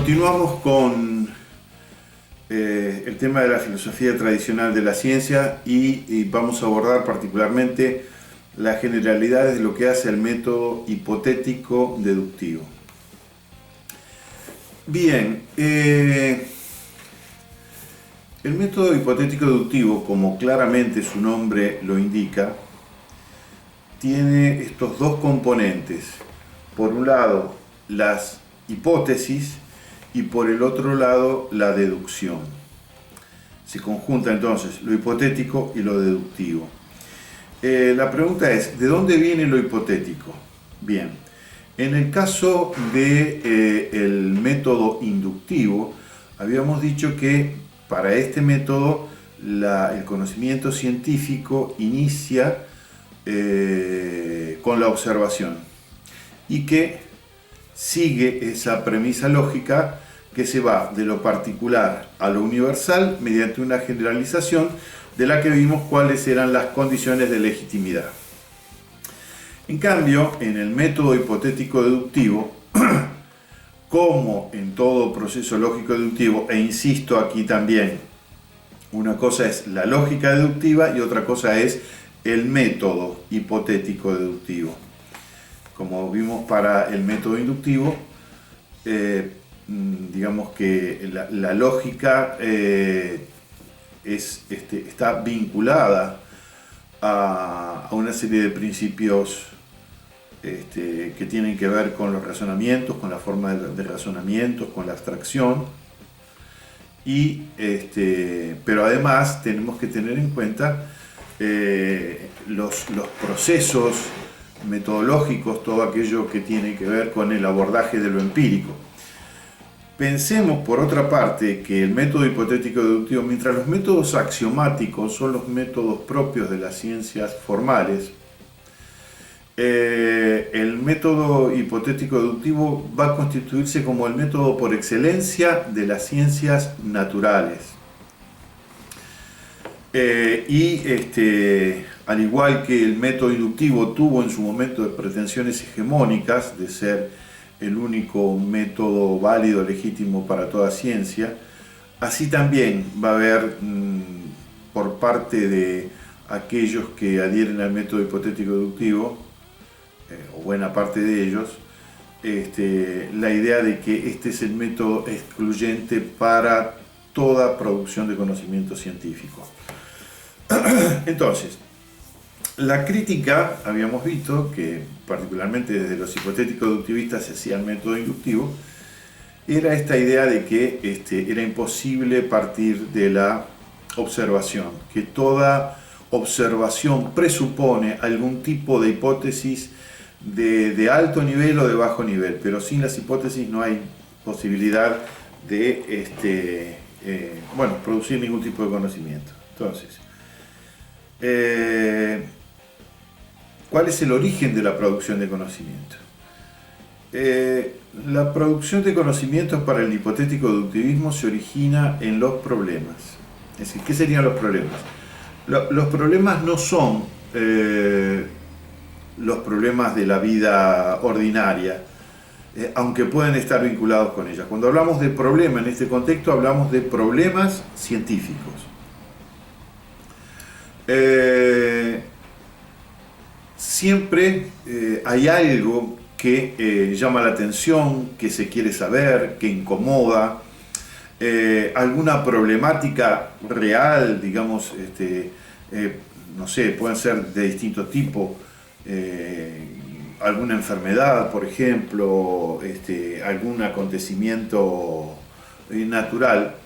Continuamos con el tema de la filosofía tradicional de la ciencia y vamos a abordar particularmente las generalidades de lo que hace el método hipotético deductivo. Bien, el método hipotético deductivo, como claramente su nombre lo indica, tiene estos dos componentes. Por un lado, las hipótesis y por el otro lado, la deducción. Se conjunta entonces lo hipotético y lo deductivo. La pregunta es, ¿de dónde viene lo hipotético? Bien, en el caso del método inductivo, habíamos dicho que para este método el conocimiento científico inicia con la observación y que sigue esa premisa lógica que se va de lo particular a lo universal mediante una generalización de la que vimos cuáles eran las condiciones de legitimidad. En cambio, en el método hipotético deductivo, como en todo proceso lógico deductivo, e insisto aquí también, una cosa es la lógica deductiva y otra cosa es el método hipotético deductivo. Como vimos para el método inductivo, digamos que la lógica está vinculada a una serie de principios que tienen que ver con los razonamientos, con la forma de razonamientos, con la abstracción. Pero además tenemos que tener en cuenta los procesos metodológicos, todo aquello que tiene que ver con el abordaje de lo empírico. Pensemos, por otra parte, que el método hipotético deductivo, mientras los métodos axiomáticos son los métodos propios de las ciencias formales, el método hipotético deductivo va a constituirse como el método por excelencia de las ciencias naturales. Al igual que el método inductivo tuvo en su momento de pretensiones hegemónicas de ser el único método válido, legítimo para toda ciencia, así también va a haber por parte de aquellos que adhieren al método hipotético deductivo, o buena parte de ellos, la idea de que este es el método excluyente para toda producción de conocimiento científico. Entonces, la crítica, habíamos visto que particularmente desde los hipotéticos deductivistas se hacía el método inductivo, era esta idea de que era imposible partir de la observación, que toda observación presupone algún tipo de hipótesis de alto nivel o de bajo nivel, pero sin las hipótesis no hay posibilidad de producir ningún tipo de conocimiento. Entonces, ¿cuál es el origen de la producción de conocimiento? La producción de conocimientos para el hipotético deductivismo se origina en los problemas. Es decir, ¿qué serían los problemas? Los problemas no son los problemas de la vida ordinaria, aunque pueden estar vinculados con ellas. Cuando hablamos de problema en este contexto, hablamos de problemas científicos. Siempre hay algo que llama la atención, que se quiere saber, que incomoda, alguna problemática real, digamos, no sé, pueden ser de distinto tipo, alguna enfermedad, por ejemplo, algún acontecimiento natural,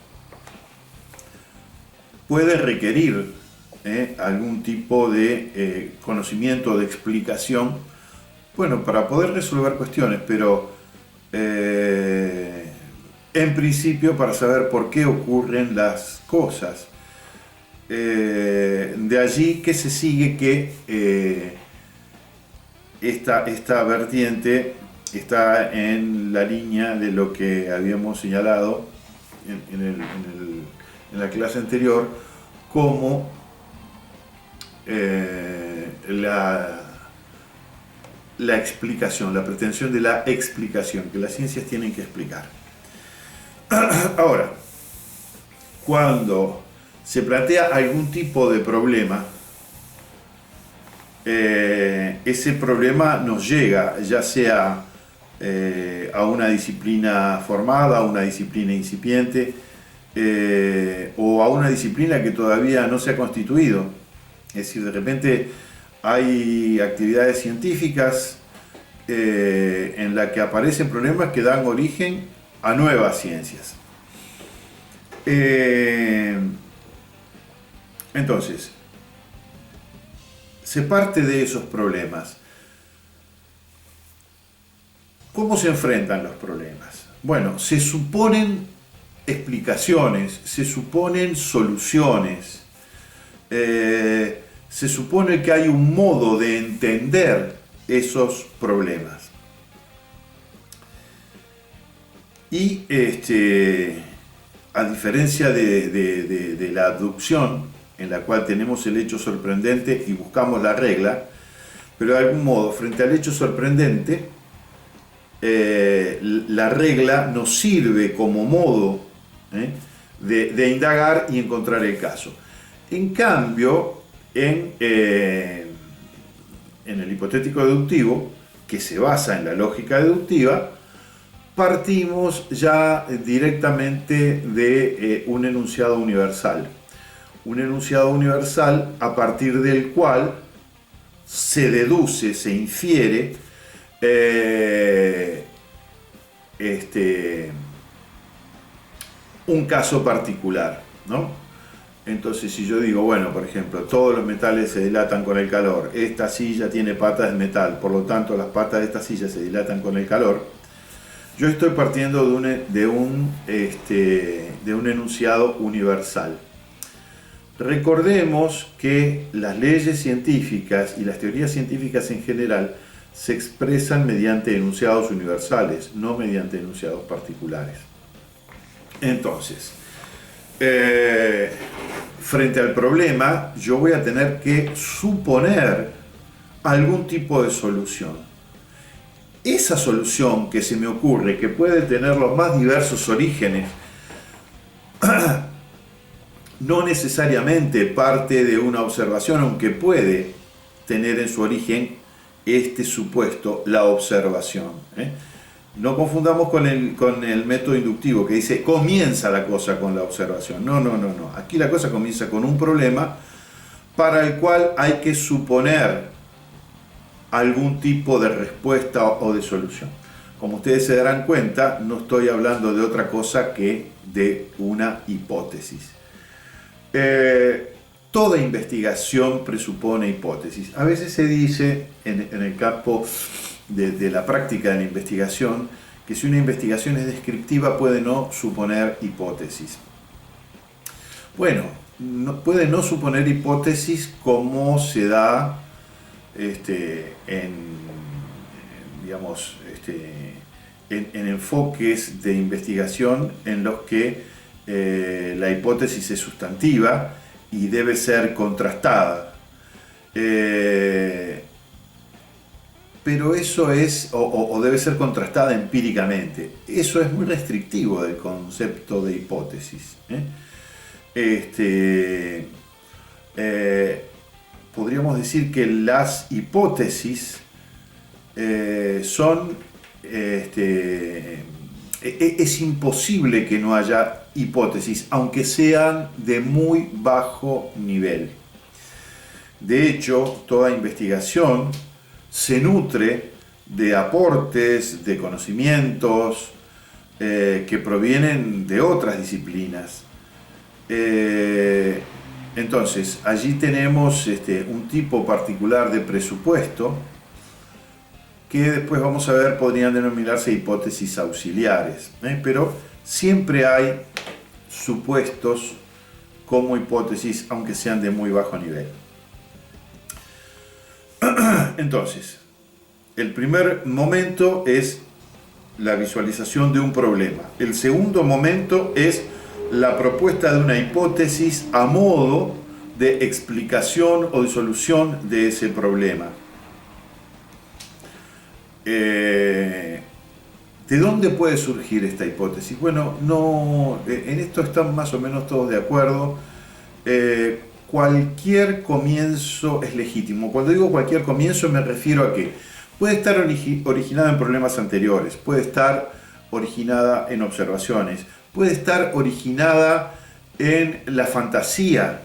puede requerir algún tipo de conocimiento, de explicación, bueno, para poder resolver cuestiones, pero en principio para saber por qué ocurren las cosas. De allí que se sigue que esta vertiente está en la línea de lo que habíamos señalado en la clase anterior como la explicación, la pretensión de la explicación, que las ciencias tienen que explicar. Ahora, cuando se plantea algún tipo de problema, ese problema nos llega, ya sea a una disciplina formada, a una disciplina incipiente, o a una disciplina que todavía no se ha constituido. Es decir, de repente hay actividades científicas en las que aparecen problemas que dan origen a nuevas ciencias. Entonces, se parte de esos problemas. ¿Cómo se enfrentan los problemas? Bueno, se suponen explicaciones, se suponen soluciones, se supone que hay un modo de entender esos problemas. Y a diferencia de la abducción, en la cual tenemos el hecho sorprendente y buscamos la regla, pero de algún modo, frente al hecho sorprendente, la regla nos sirve como modo de indagar y encontrar el caso. En cambio, en el hipotético deductivo, que se basa en la lógica deductiva, partimos ya directamente de un enunciado universal. Un enunciado universal a partir del cual se deduce, se infiere un caso particular, ¿no? Entonces, si yo digo, bueno, por ejemplo, todos los metales se dilatan con el calor, esta silla tiene patas de metal, por lo tanto las patas de esta silla se dilatan con el calor, yo estoy partiendo de un enunciado universal. Recordemos que las leyes científicas y las teorías científicas en general se expresan mediante enunciados universales, no mediante enunciados particulares. Entonces, frente al problema, yo voy a tener que suponer algún tipo de solución. Esa solución que se me ocurre, que puede tener los más diversos orígenes, no necesariamente parte de una observación, aunque puede tener en su origen este supuesto, la observación. No confundamos con el método inductivo que dice comienza la cosa con la observación. No. Aquí la cosa comienza con un problema para el cual hay que suponer algún tipo de respuesta o de solución. Como ustedes se darán cuenta, no estoy hablando de otra cosa que de una hipótesis. Toda investigación presupone hipótesis. A veces se dice en el campo de la práctica de la investigación que si una investigación es descriptiva puede no suponer hipótesis. Bueno, puede no suponer hipótesis como se da en enfoques de investigación en los que la hipótesis es sustantiva y debe ser contrastada. Pero eso es, o debe ser contrastada empíricamente. Eso es muy restrictivo del concepto de hipótesis. Podríamos decir que las hipótesis son... es imposible que no haya hipótesis, aunque sean de muy bajo nivel. De hecho, toda investigación se nutre de aportes, de conocimientos que provienen de otras disciplinas. Entonces, allí tenemos un tipo particular de presupuesto que después vamos a ver podrían denominarse hipótesis auxiliares, pero siempre hay supuestos como hipótesis, aunque sean de muy bajo nivel. Entonces, el primer momento es la visualización de un problema. El segundo momento es la propuesta de una hipótesis a modo de explicación o de solución de ese problema. ¿De dónde puede surgir esta hipótesis? Bueno, no, en esto están más o menos todos de acuerdo. Cualquier comienzo es legítimo. Cuando digo cualquier comienzo me refiero a que puede estar originada en problemas anteriores, puede estar originada en observaciones, puede estar originada en la fantasía,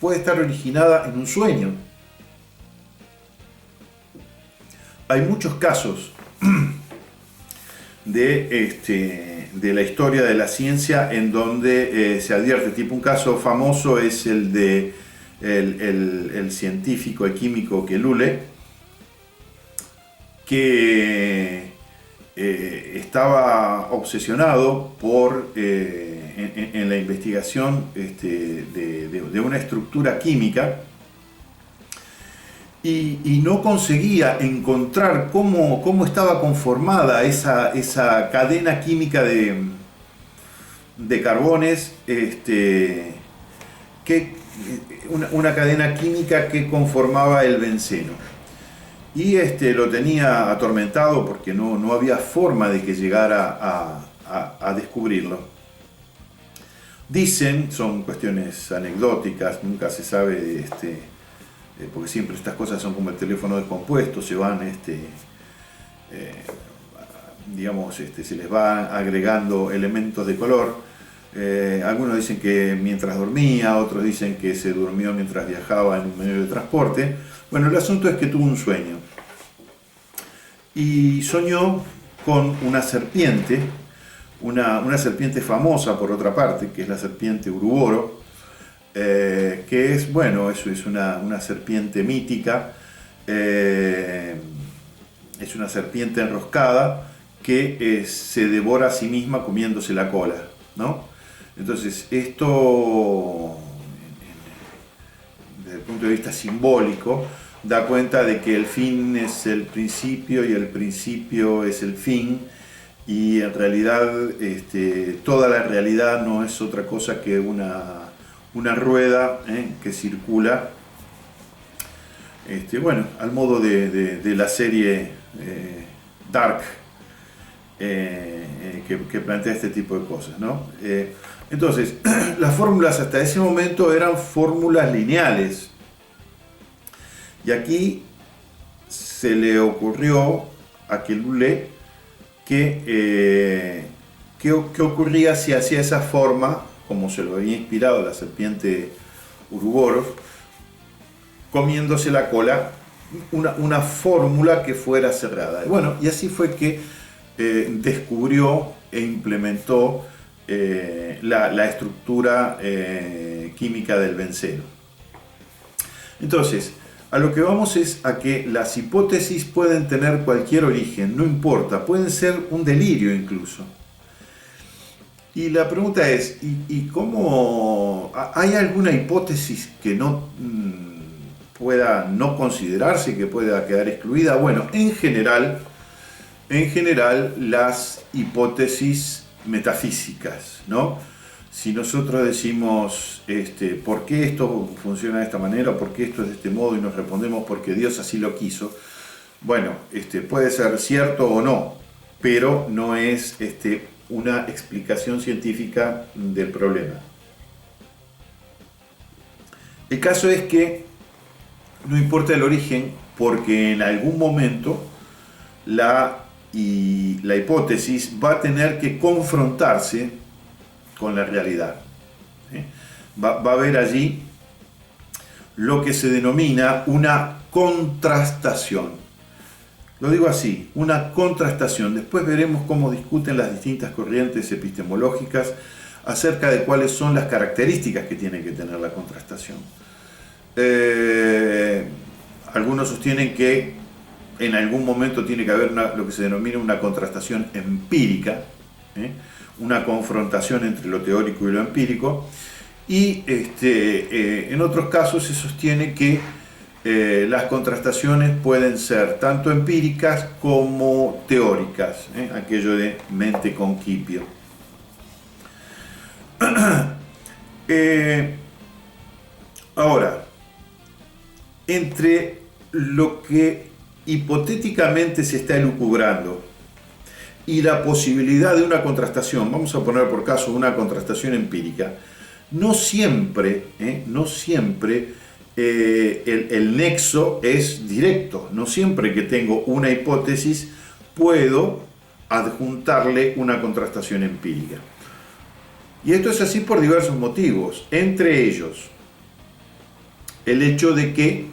puede estar originada en un sueño. Hay muchos casos de la historia de la ciencia en donde se advierte, tipo un caso famoso es el de el científico, el químico Kekulé, que estaba obsesionado por en la investigación de una estructura química y no conseguía encontrar cómo estaba conformada esa cadena química de carbones, una cadena química que conformaba el benceno. Y lo tenía atormentado porque no había forma de que llegara a descubrirlo. Dicen, son cuestiones anecdóticas, nunca se sabe, porque siempre estas cosas son como el teléfono descompuesto, se van, digamos, se les va agregando elementos de color. Algunos dicen que mientras dormía, otros dicen que se durmió mientras viajaba en un medio de transporte. Bueno, el asunto es que tuvo un sueño y soñó con una serpiente, una serpiente famosa por otra parte, que es la serpiente Uruboro, que es, bueno, eso es una serpiente mítica, es una serpiente enroscada que se devora a sí misma comiéndose la cola, ¿no? Entonces esto, desde el punto de vista simbólico, da cuenta de que el fin es el principio y el principio es el fin, y en realidad toda la realidad no es otra cosa que una rueda que circula, bueno, al modo de la serie Dark, que plantea este tipo de cosas, ¿no? Entonces, las fórmulas hasta ese momento eran fórmulas lineales, y aquí se le ocurrió a Kekulé qué ocurría si hacía esa forma, como se lo había inspirado la serpiente Uruboro, comiéndose la cola, una fórmula que fuera cerrada. Bueno, y así fue que descubrió e implementó la estructura química del benceno. Entonces, a lo que vamos es a que las hipótesis pueden tener cualquier origen, no importa, pueden ser un delirio incluso. Y la pregunta es, ¿y cómo hay alguna hipótesis que no pueda no considerarse, que pueda quedar excluida? Bueno, en general las hipótesis metafísicas, ¿no? Si nosotros decimos ¿por qué esto funciona de esta manera o por qué esto es de este modo? Y nos respondemos porque Dios así lo quiso, bueno, puede ser cierto o no, pero no es una explicación científica del problema. El caso es que no importa el origen, porque en algún momento la hipótesis va a tener que confrontarse con la realidad. Va a haber allí lo que se denomina una contrastación. Lo digo así, una contrastación. Después veremos cómo discuten las distintas corrientes epistemológicas acerca de cuáles son las características que tiene que tener la contrastación. Algunos sostienen que en algún momento tiene que haber lo que se denomina una contrastación empírica, una confrontación entre lo teórico y lo empírico, y en otros casos se sostiene que las contrastaciones pueden ser tanto empíricas como teóricas, aquello de mente concipio. Ahora, entre lo que hipotéticamente se está elucubrando y la posibilidad de una contrastación, vamos a poner por caso una contrastación empírica, no siempre, el nexo es directo. No siempre que tengo una hipótesis puedo adjuntarle una contrastación empírica. Y esto es así por diversos motivos, entre ellos el hecho de que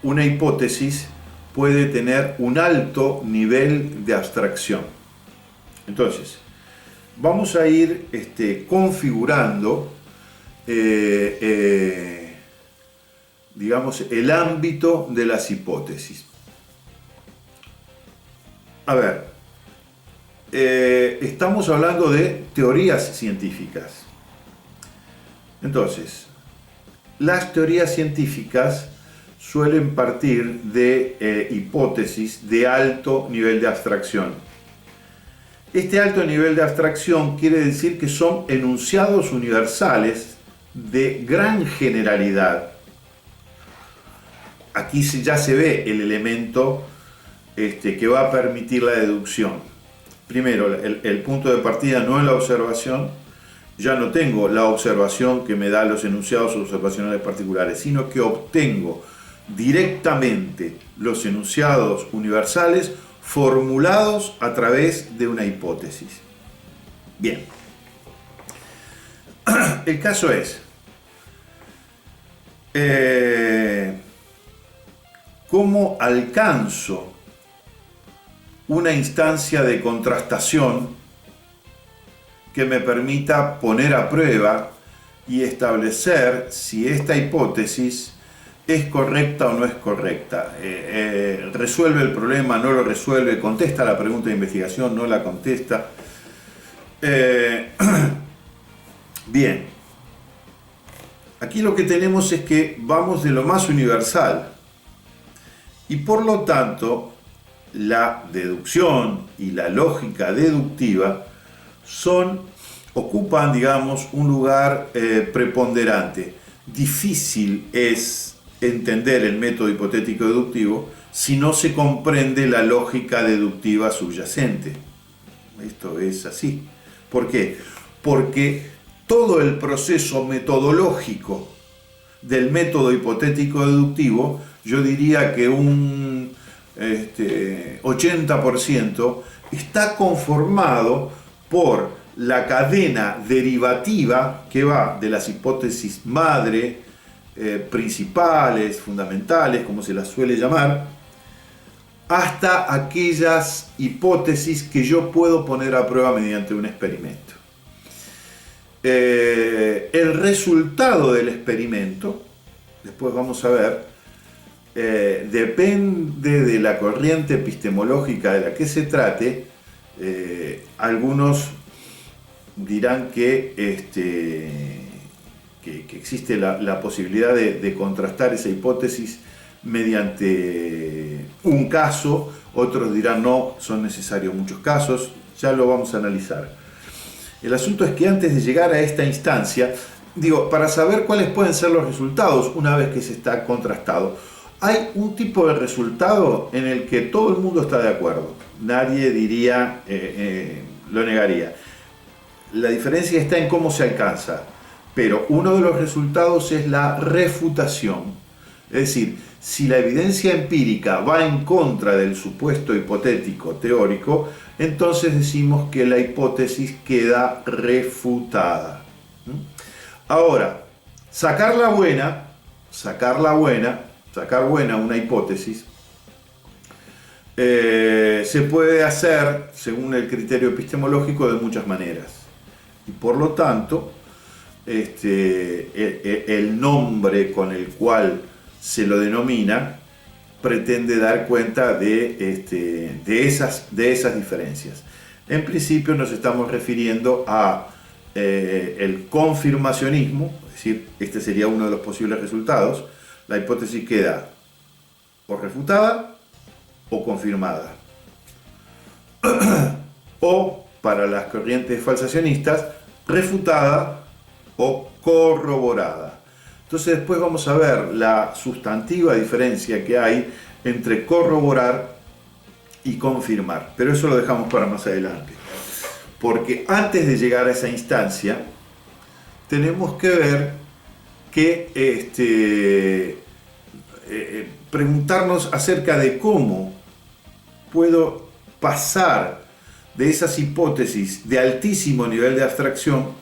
una hipótesis puede tener un alto nivel de abstracción. Entonces, vamos a ir configurando digamos, el ámbito de las hipótesis. A ver, estamos hablando de teorías científicas. Entonces, las teorías científicas suelen partir de hipótesis de alto nivel de abstracción. Este alto nivel de abstracción quiere decir que son enunciados universales de gran generalidad. Aquí ya se ve el elemento que va a permitir la deducción. Primero, el punto de partida no es la observación. Ya no tengo la observación que me da los enunciados observacionales particulares, sino que obtengo directamente los enunciados universales formulados a través de una hipótesis. Bien. El caso es, ¿cómo alcanzo una instancia de contrastación que me permita poner a prueba y establecer si esta hipótesis es correcta o no es correcta? ¿Resuelve el problema, no lo resuelve? ¿Contesta la pregunta de investigación, no la contesta? Bien, aquí lo que tenemos es que vamos de lo más universal y por lo tanto la deducción y la lógica deductiva ocupan, digamos, un lugar preponderante. Difícil es entender el método hipotético deductivo si no se comprende la lógica deductiva subyacente. Esto es así. ¿Por qué? Porque todo el proceso metodológico del método hipotético deductivo, yo diría que un 80% está conformado por la cadena derivativa que va de las hipótesis madre, principales, fundamentales, como se las suele llamar, hasta aquellas hipótesis que yo puedo poner a prueba mediante un experimento. El resultado del experimento, después vamos a ver, depende de la corriente epistemológica de la que se trate. Algunos dirán que existe la posibilidad de contrastar esa hipótesis mediante un caso, otros dirán no, son necesarios muchos casos, ya lo vamos a analizar. El asunto es que antes de llegar a esta instancia, para saber cuáles pueden ser los resultados una vez que se está contrastado, hay un tipo de resultado en el que todo el mundo está de acuerdo, nadie diría, lo negaría. La diferencia está en cómo se alcanza, pero uno de los resultados es la refutación. Es decir, si la evidencia empírica va en contra del supuesto hipotético teórico, entonces decimos que la hipótesis queda refutada. Ahora, sacar buena una hipótesis, se puede hacer, según el criterio epistemológico, de muchas maneras. Y por lo tanto, el nombre con el cual se lo denomina pretende dar cuenta de esas diferencias. En principio nos estamos refiriendo a el confirmacionismo, es decir, este sería uno de los posibles resultados. La hipótesis queda o refutada o confirmada. O, para las corrientes falsacionistas, refutada o corroborada. Entonces después vamos a ver la sustantiva diferencia que hay entre corroborar y confirmar. Pero eso lo dejamos para más adelante. Porque antes de llegar a esa instancia, tenemos que ver que preguntarnos acerca de cómo puedo pasar de esas hipótesis de altísimo nivel de abstracción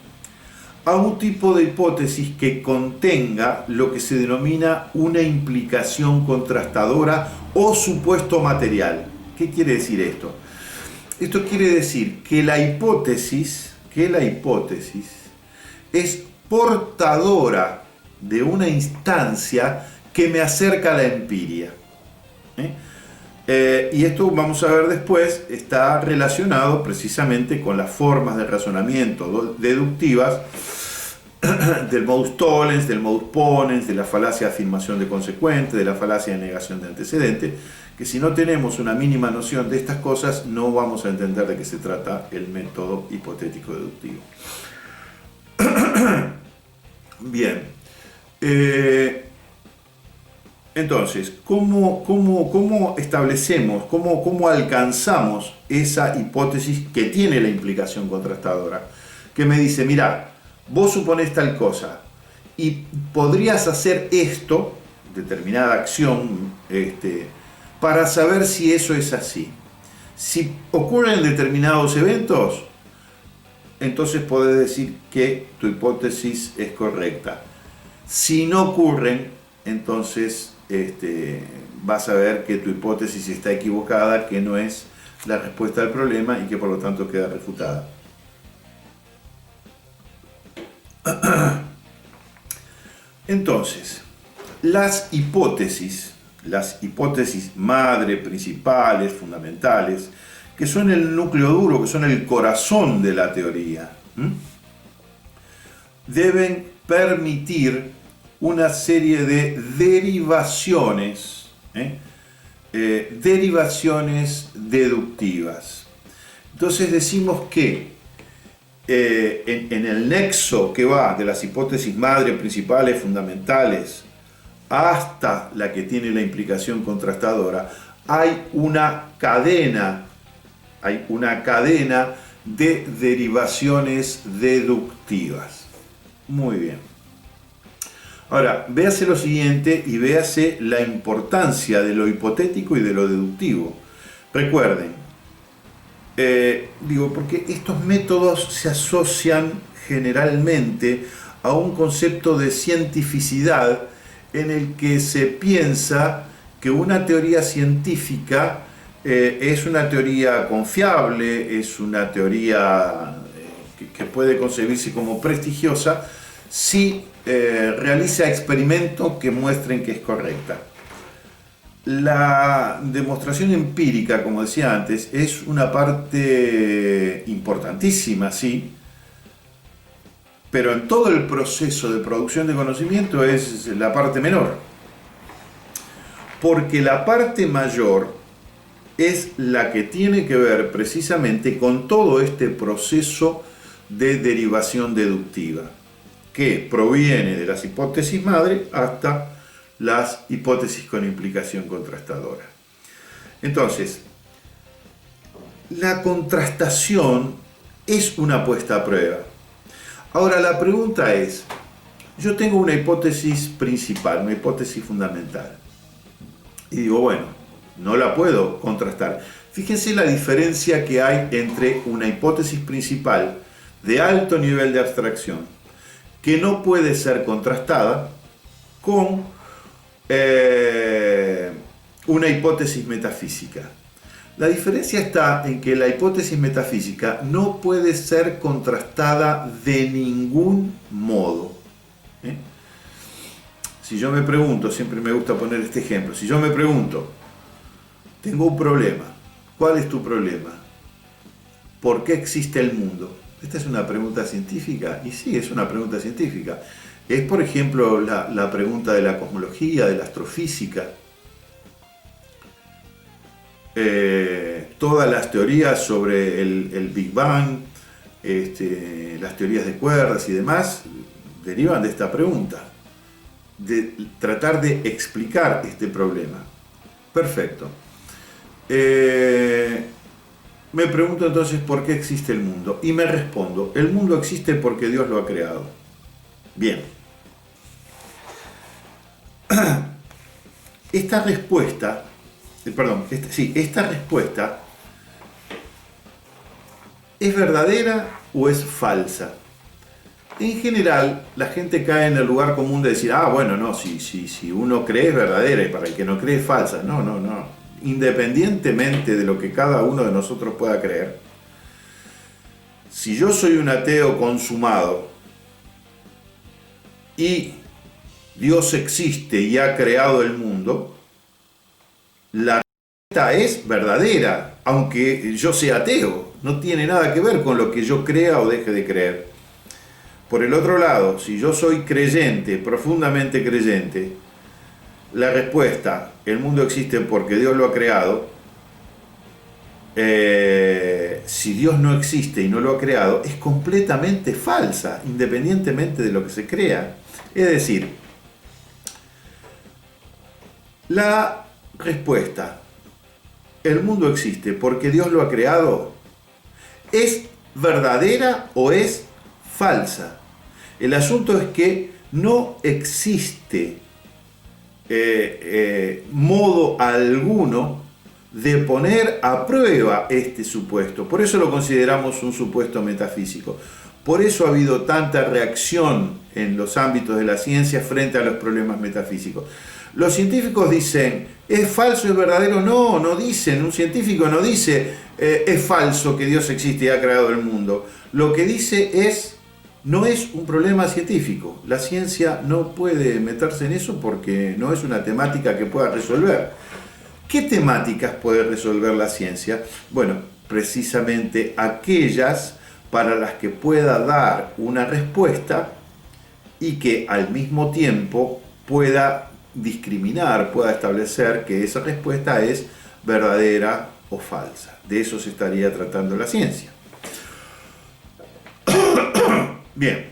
a un tipo de hipótesis que contenga lo que se denomina una implicación contrastadora o supuesto material. ¿Qué quiere decir esto? Esto quiere decir que la hipótesis es portadora de una instancia que me acerca a la empiria. Y esto, vamos a ver después, está relacionado precisamente con las formas de razonamiento deductivas del modus tollens, del modus ponens, de la falacia de afirmación de consecuente, de la falacia de negación de antecedente, que si no tenemos una mínima noción de estas cosas, no vamos a entender de qué se trata el método hipotético deductivo. Bien. Entonces, ¿cómo establecemos, cómo alcanzamos esa hipótesis que tiene la implicación contrastadora? Que me dice, mira, vos suponés tal cosa y podrías hacer esto, determinada acción, para saber si eso es así. Si ocurren determinados eventos, entonces podés decir que tu hipótesis es correcta. Si no ocurren, entonces vas a ver que tu hipótesis está equivocada, que no es la respuesta al problema y que por lo tanto queda refutada. Entonces, las hipótesis madre, principales, fundamentales, que son el núcleo duro, que son el corazón de la teoría, deben permitir una serie de derivaciones, derivaciones deductivas. Entonces decimos que en el nexo que va de las hipótesis madre, principales, fundamentales, hasta la que tiene la implicación contrastadora, hay una cadena de derivaciones deductivas. Muy bien. Ahora, véase lo siguiente y véase la importancia de lo hipotético y de lo deductivo. Recuerden, porque estos métodos se asocian generalmente a un concepto de cientificidad en el que se piensa que una teoría científica es una teoría confiable, es una teoría que puede concebirse como prestigiosa si realiza experimentos que muestren que es correcta. La demostración empírica, como decía antes, es una parte importantísima, sí, pero en todo el proceso de producción de conocimiento es la parte menor. Porque la parte mayor es la que tiene que ver precisamente con todo este proceso de derivación deductiva, que proviene de las hipótesis madre hasta las hipótesis con implicación contrastadora. Entonces, la contrastación es una puesta a prueba. Ahora la pregunta es, yo tengo una hipótesis principal, una hipótesis fundamental, y digo, bueno, no la puedo contrastar. Fíjense la diferencia que hay entre una hipótesis principal de alto nivel de abstracción, que no puede ser contrastada, con una hipótesis metafísica. La diferencia está en que la hipótesis metafísica no puede ser contrastada de ningún modo. Si yo me pregunto, siempre me gusta poner este ejemplo, si yo me pregunto, tengo un problema, ¿cuál es tu problema? ¿Por qué existe el mundo? ¿Esta es una pregunta científica? Y sí, es una pregunta científica. Es, por ejemplo, la pregunta de la cosmología, de la astrofísica. Todas las teorías sobre el Big Bang, las teorías de cuerdas y demás, derivan de esta pregunta, de tratar de explicar este problema. Perfecto. Eh, Me pregunto entonces por qué existe el mundo. Y me respondo, el mundo existe porque Dios lo ha creado. Bien, esta respuesta, esta respuesta ¿es verdadera o es falsa? En general, la gente cae en el lugar común de decir, bueno, no, si uno cree es verdadera y para el que no cree es falsa. No, no, no. Independientemente de lo que cada uno de nosotros pueda creer, si yo soy un ateo consumado y Dios existe y ha creado el mundo, la respuesta es verdadera, aunque yo sea ateo. No tiene nada que ver con lo que yo crea o deje de creer. Por el otro lado, si yo soy creyente, profundamente creyente, la respuesta, el mundo existe porque Dios lo ha creado, si Dios no existe y no lo ha creado, es completamente falsa, independientemente de lo que se crea. Es decir, la respuesta, el mundo existe porque Dios lo ha creado, ¿es verdadera o es falsa? El asunto es que no existe modo alguno de poner a prueba este supuesto. Por eso lo consideramos un supuesto metafísico. Por eso ha habido tanta reacción en los ámbitos de la ciencia frente a los problemas metafísicos. Los científicos dicen, ¿es falso, es verdadero? No, no dicen. Un científico no dice, es falso que Dios existe y ha creado el mundo. Lo que dice es, no es un problema científico. La ciencia no puede meterse en eso porque no es una temática que pueda resolver. ¿Qué temáticas puede resolver la ciencia? Bueno, precisamente aquellas para las que pueda dar una respuesta y que al mismo tiempo pueda discriminar, pueda establecer que esa respuesta es verdadera o falsa. De eso se estaría tratando la ciencia. Bien,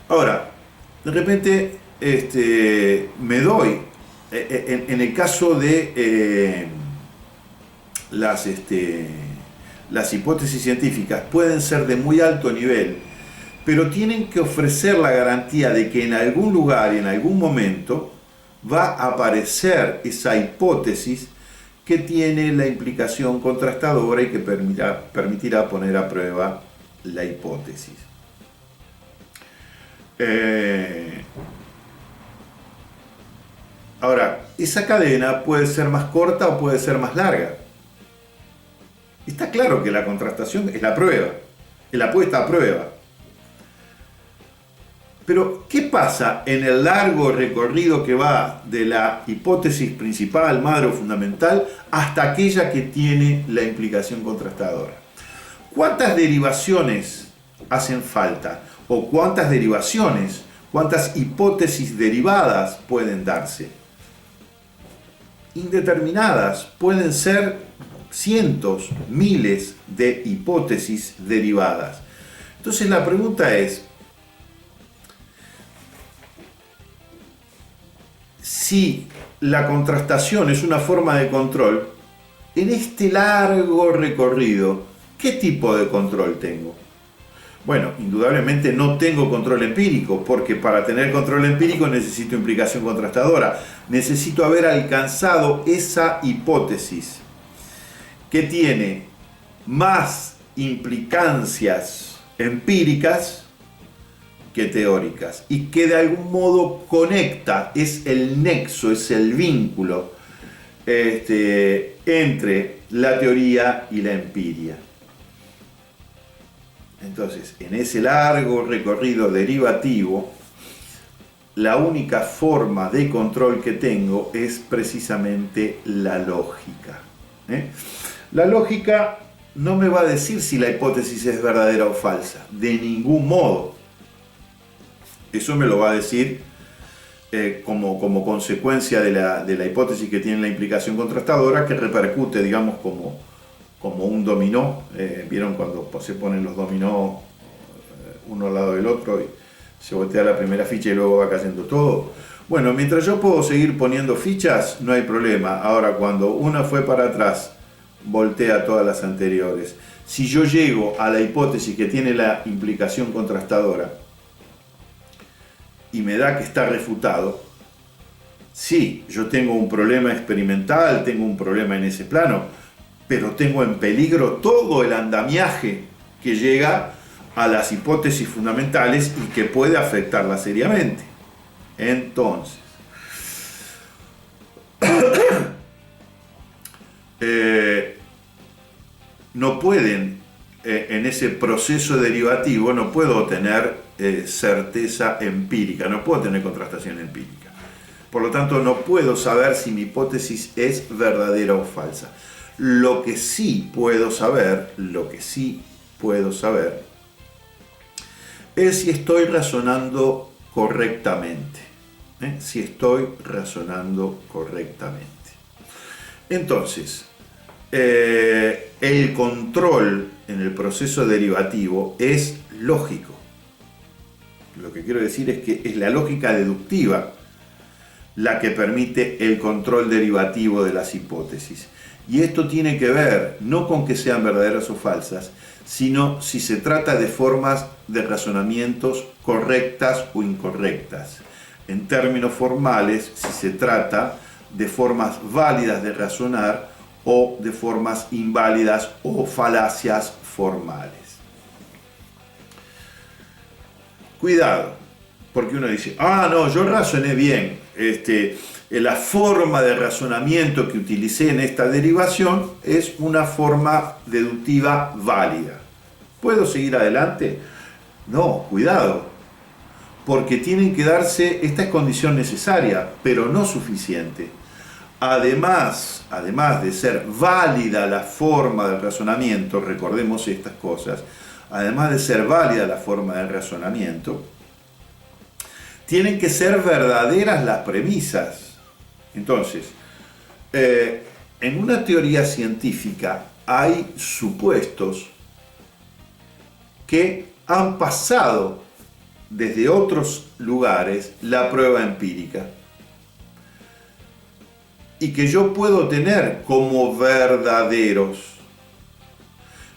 ahora, de repente me doy, en el caso de las hipótesis científicas, pueden ser de muy alto nivel, pero tienen que ofrecer la garantía de que en algún lugar y en algún momento va a aparecer esa hipótesis que tiene la implicación contrastadora y que permitirá poner a prueba la hipótesis. Ahora, esa cadena puede ser más corta o puede ser más larga. Está claro que la contrastación es la prueba, es la puesta a prueba. Pero, ¿qué pasa en el largo recorrido que va de la hipótesis principal, madre o fundamental, hasta aquella que tiene la implicación contrastadora? ¿Cuántas derivaciones hacen falta? ¿O cuántas derivaciones, cuántas hipótesis derivadas pueden darse? Indeterminadas, pueden ser cientos, miles de hipótesis derivadas. Entonces la pregunta es, si la contrastación es una forma de control, en este largo recorrido, ¿qué tipo de control tengo? Bueno, indudablemente no tengo control empírico, porque para tener control empírico necesito implicación contrastadora. Necesito haber alcanzado esa hipótesis que tiene más implicancias empíricas que teóricas y que de algún modo conecta, es el nexo, es el vínculo entre la teoría y la empiria. Entonces, en ese largo recorrido derivativo, la única forma de control que tengo es precisamente la lógica. La lógica no me va a decir si la hipótesis es verdadera o falsa, de ningún modo. Eso me lo va a decir como consecuencia de la hipótesis que tiene la implicación contrastadora, que repercute, digamos, como un dominó. ¿Vieron cuando se ponen los dominó uno al lado del otro y se voltea la primera ficha y luego va cayendo todo? Bueno, mientras yo puedo seguir poniendo fichas, no hay problema. Ahora, cuando una fue para atrás, voltea todas las anteriores. Si yo llego a la hipótesis que tiene la implicación contrastadora y me da que está refutado, sí, yo tengo un problema experimental, tengo un problema en ese plano, pero tengo en peligro todo el andamiaje que llega a las hipótesis fundamentales y que puede afectarlas seriamente. Entonces, no pueden, en ese proceso derivativo, no puedo tener certeza empírica, no puedo tener contrastación empírica. Por lo tanto, no puedo saber si mi hipótesis es verdadera o falsa. Lo que sí puedo saber, es si estoy razonando correctamente. Si estoy razonando correctamente. Entonces, el control en el proceso derivativo es lógico. Lo que quiero decir es que es la lógica deductiva la que permite el control derivativo de las hipótesis. Y esto tiene que ver no con que sean verdaderas o falsas, sino si se trata de formas de razonamientos correctas o incorrectas. En términos formales, si se trata de formas válidas de razonar o de formas inválidas o falacias formales. Cuidado, porque uno dice, no, yo razoné bien, la forma de razonamiento que utilicé en esta derivación es una forma deductiva válida. ¿Puedo seguir adelante? No, cuidado, porque tienen que darse, esta es condición necesaria, pero no suficiente. Además de ser válida la forma del razonamiento, recordemos estas cosas, además de ser válida la forma del razonamiento, tienen que ser verdaderas las premisas. Entonces, en una teoría científica hay supuestos que han pasado desde otros lugares la prueba empírica y que yo puedo tener como verdaderos.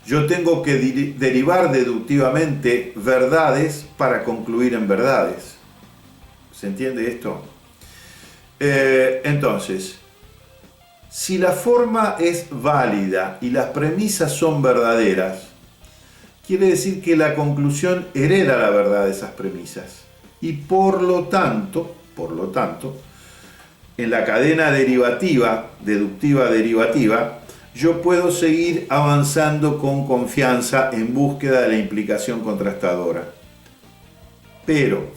Yo tengo que derivar deductivamente verdades para concluir en verdades. ¿Se entiende esto? Entonces, si la forma es válida y las premisas son verdaderas, quiere decir que la conclusión hereda la verdad de esas premisas. Y por lo tanto, en la cadena derivativa, deductiva derivativa, yo puedo seguir avanzando con confianza en búsqueda de la implicación contrastadora. Pero,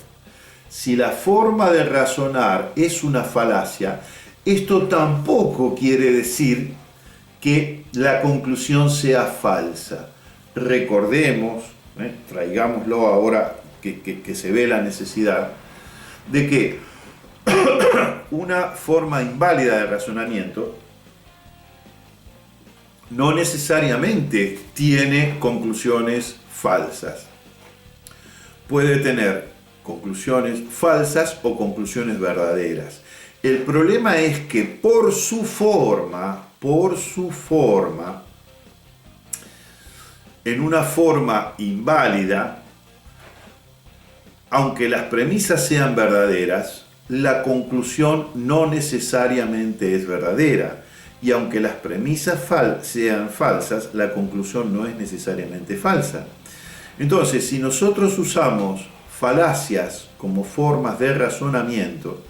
si la forma de razonar es una falacia, esto tampoco quiere decir que la conclusión sea falsa. Recordemos, traigámoslo ahora que se ve la necesidad, de que una forma inválida de razonamiento no necesariamente tiene conclusiones falsas. Puede tener conclusiones falsas o conclusiones verdaderas. El problema es que por su forma, en una forma inválida, aunque las premisas sean verdaderas, la conclusión no necesariamente es verdadera. Y aunque las premisas sean falsas, la conclusión no es necesariamente falsa. Entonces, si nosotros usamos falacias como formas de razonamiento,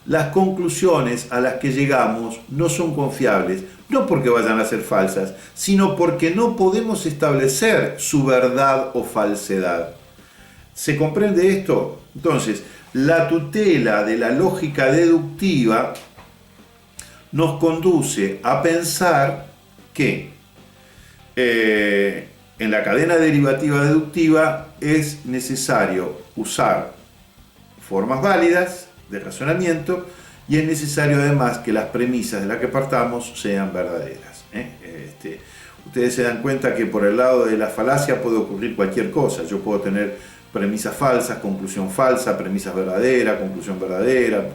las conclusiones a las que llegamos no son confiables, no porque vayan a ser falsas, sino porque no podemos establecer su verdad o falsedad. ¿Se comprende esto? Entonces, la tutela de la lógica deductiva nos conduce a pensar que en la cadena derivativa deductiva es necesario usar formas válidas de razonamiento y es necesario además que las premisas de las que partamos sean verdaderas. Ustedes se dan cuenta que por el lado de la falacia puede ocurrir cualquier cosa. Yo puedo tener premisas falsas, conclusión falsa, premisas verdadera, conclusión verdadera,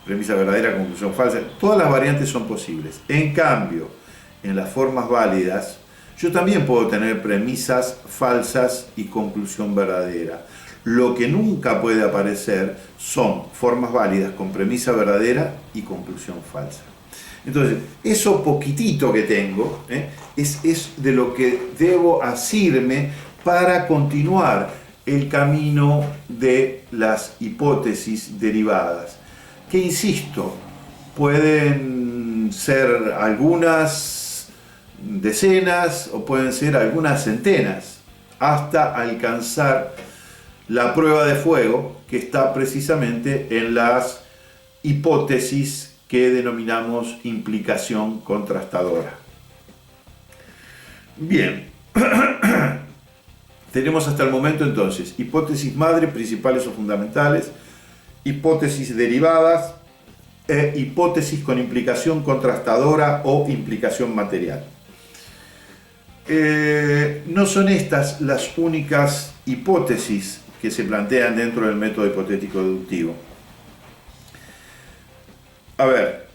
premisa verdadera, conclusión falsa. Todas las variantes son posibles. En cambio, en las formas válidas, yo también puedo tener premisas falsas y conclusión verdadera. Lo que nunca puede aparecer son formas válidas con premisa verdadera y conclusión falsa. Entonces, eso poquitito que tengo es de lo que debo asirme para continuar el camino de las hipótesis derivadas, que insisto, pueden ser algunas decenas o pueden ser algunas centenas, hasta alcanzar la prueba de fuego, que está precisamente en las hipótesis que denominamos implicación contrastadora. Bien, tenemos hasta el momento entonces hipótesis madre, principales o fundamentales, hipótesis derivadas e hipótesis con implicación contrastadora o implicación material. No son estas las únicas hipótesis que se plantean dentro del método hipotético deductivo. A ver,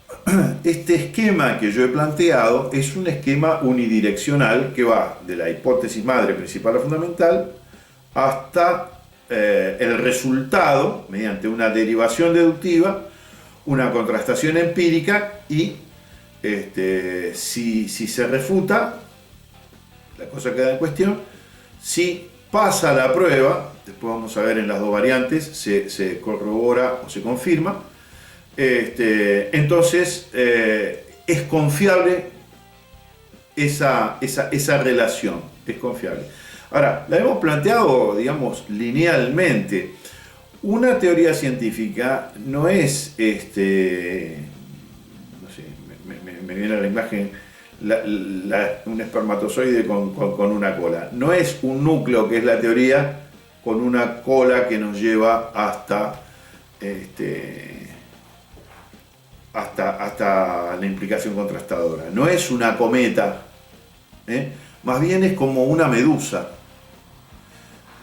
este esquema que yo he planteado es un esquema unidireccional que va de la hipótesis madre, principal o fundamental, hasta el resultado, mediante una derivación deductiva, una contrastación empírica y si se refuta, la cosa queda en cuestión. Si pasa la prueba, después vamos a ver en las dos variantes, se corrobora o se confirma, entonces es confiable esa relación, es confiable. Ahora, la hemos planteado, digamos, linealmente. Una teoría científica no es, no sé, me viene a la imagen un espermatozoide con una cola. No es un núcleo, que es la teoría, con una cola que nos lleva hasta la implicación contrastadora. No es una cometa, más bien es como una medusa,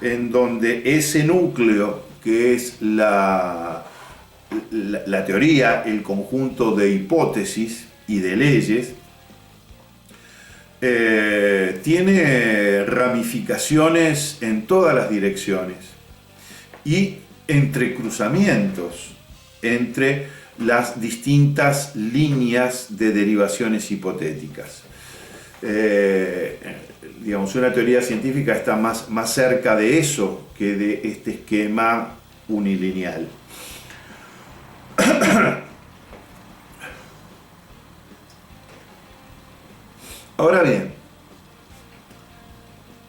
en donde ese núcleo, que es la teoría, el conjunto de hipótesis y de leyes, tiene ramificaciones en todas las direcciones y entrecruzamientos entre las distintas líneas de derivaciones hipotéticas. Digamos, una teoría científica está más cerca de eso que de este esquema unilineal. Ahora bien,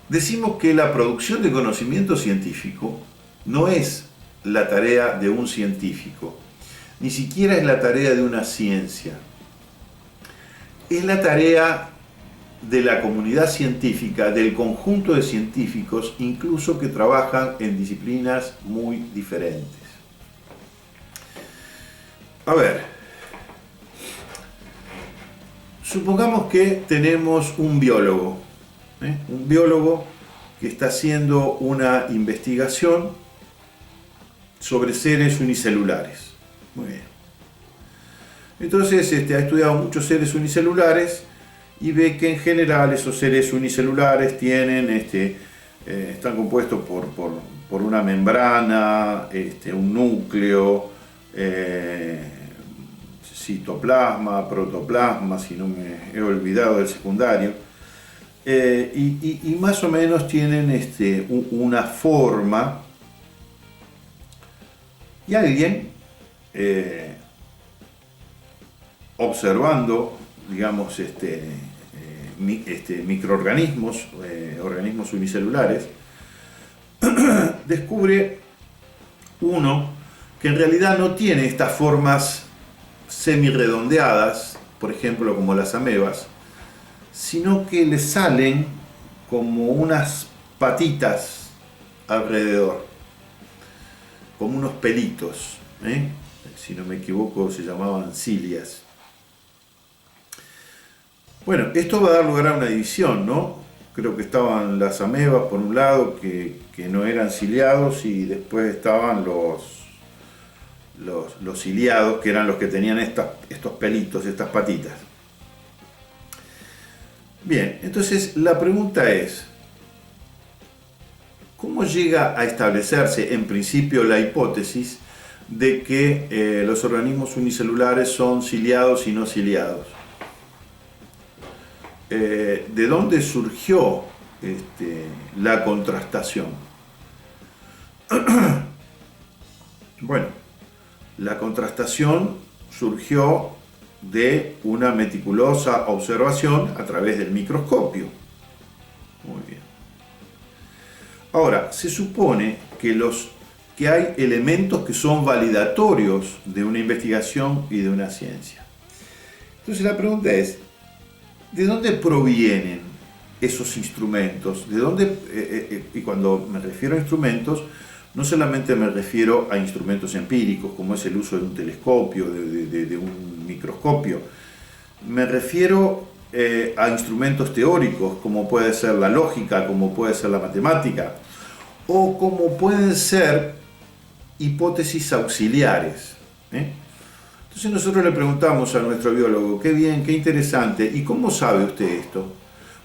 decimos que la producción de conocimiento científico no es la tarea de un científico, ni siquiera es la tarea de una ciencia. Es la tarea de la comunidad científica, del conjunto de científicos, incluso que trabajan en disciplinas muy diferentes. A ver, supongamos que tenemos un biólogo que está haciendo una investigación sobre seres unicelulares. Muy bien. Entonces ha estudiado muchos seres unicelulares y ve que en general esos seres unicelulares tienen, están compuestos por una membrana, un núcleo, citoplasma, protoplasma, si no me he olvidado del secundario, y más o menos tienen una forma, y alguien observando, digamos, microorganismos, organismos unicelulares, descubre uno que en realidad no tiene estas formas semirredondeadas, por ejemplo como las amebas, sino que le salen como unas patitas alrededor, como unos pelitos, si no me equivoco se llamaban cilias. Bueno, esto va a dar lugar a una división, ¿no? creo que estaban las amebas por un lado, que no eran ciliados, y después estaban los ciliados, que eran los que tenían estos pelitos, estas patitas. Bien, entonces la pregunta es, ¿cómo llega a establecerse en principio la hipótesis de que los organismos unicelulares son ciliados y no ciliados? ¿De dónde surgió la contrastación? Bueno, la contrastación surgió de una meticulosa observación a través del microscopio. Muy bien. Ahora, se supone que hay elementos que son validatorios de una investigación y de una ciencia. Entonces la pregunta es, ¿de dónde provienen esos instrumentos? ¿De dónde? Y cuando me refiero a instrumentos, no solamente me refiero a instrumentos empíricos, como es el uso de un telescopio, de un microscopio. Me refiero a instrumentos teóricos, como puede ser la lógica, como puede ser la matemática, o como pueden ser hipótesis auxiliares. Entonces nosotros le preguntamos a nuestro biólogo, qué bien, qué interesante, ¿y cómo sabe usted esto?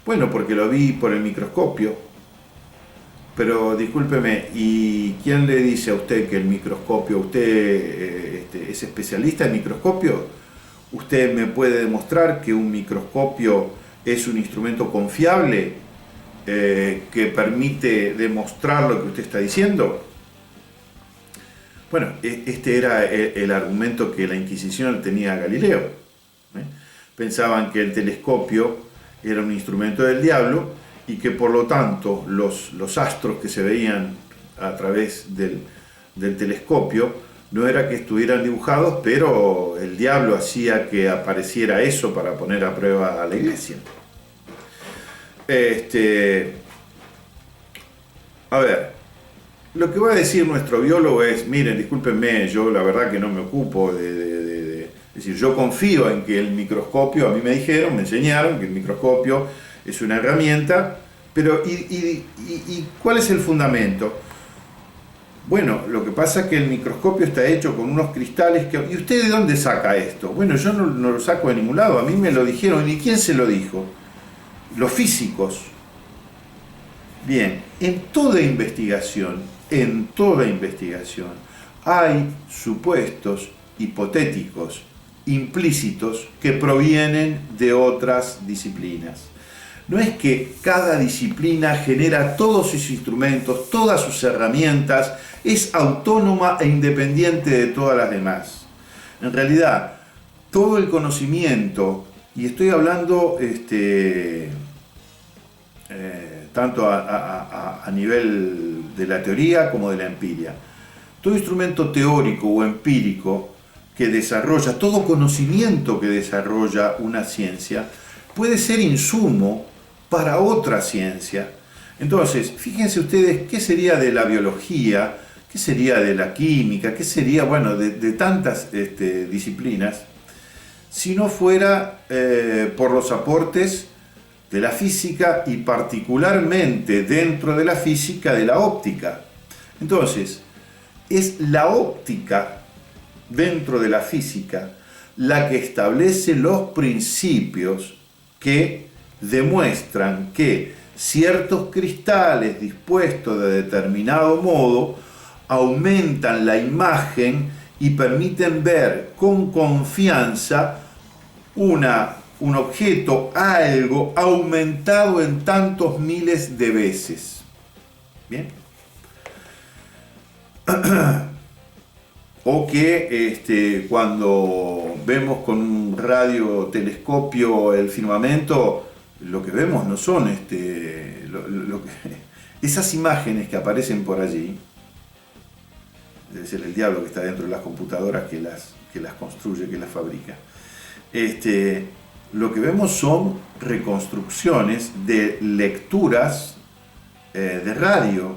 Bueno, porque lo vi por el microscopio. Pero discúlpeme, ¿y quién le dice a usted que el microscopio, usted es especialista en microscopio? ¿Usted me puede demostrar que un microscopio es un instrumento confiable que permite demostrar lo que usted está diciendo? Bueno, este era el argumento que la Inquisición tenía a Galileo. Pensaban que el telescopio era un instrumento del diablo y que por lo tanto los astros que se veían a través del telescopio no era que estuvieran dibujados, pero el diablo hacía que apareciera eso para poner a prueba a la iglesia. A ver, lo que va a decir nuestro biólogo es, miren, discúlpenme, yo la verdad que no me ocupo es decir, yo confío en que el microscopio, a mí me dijeron, me enseñaron que el microscopio es una herramienta, pero ¿y cuál es el fundamento? Bueno, lo que pasa es que el microscopio está hecho con unos cristales que... ¿Y usted de dónde saca esto? Bueno, yo no lo saco de ningún lado, a mí me lo dijeron. ¿Y quién se lo dijo? Los físicos. Bien, en toda investigación hay supuestos hipotéticos, implícitos, que provienen de otras disciplinas. No es que cada disciplina genera todos sus instrumentos, todas sus herramientas, es autónoma e independiente de todas las demás. En realidad, todo el conocimiento, y estoy hablando tanto a nivel de la teoría como de la empiria, todo instrumento teórico o empírico que desarrolla, todo conocimiento que desarrolla una ciencia, puede ser insumo para otra ciencia. Entonces, fíjense ustedes qué sería de la biología, qué sería de la química, qué sería, bueno, de tantas disciplinas, si no fuera por los aportes de la física y particularmente dentro de la física de la óptica. Entonces, es la óptica dentro de la física la que establece los principios que demuestran que ciertos cristales dispuestos de determinado modo aumentan la imagen y permiten ver con confianza un objeto, algo aumentado en tantos miles de veces. ¿Bien? O que cuando vemos con un radiotelescopio el firmamento, lo que vemos no son esas imágenes que aparecen por allí. Debe ser el diablo que está dentro de las computadoras que las construye, que las fabrica. Lo que vemos son reconstrucciones de lecturas de radio.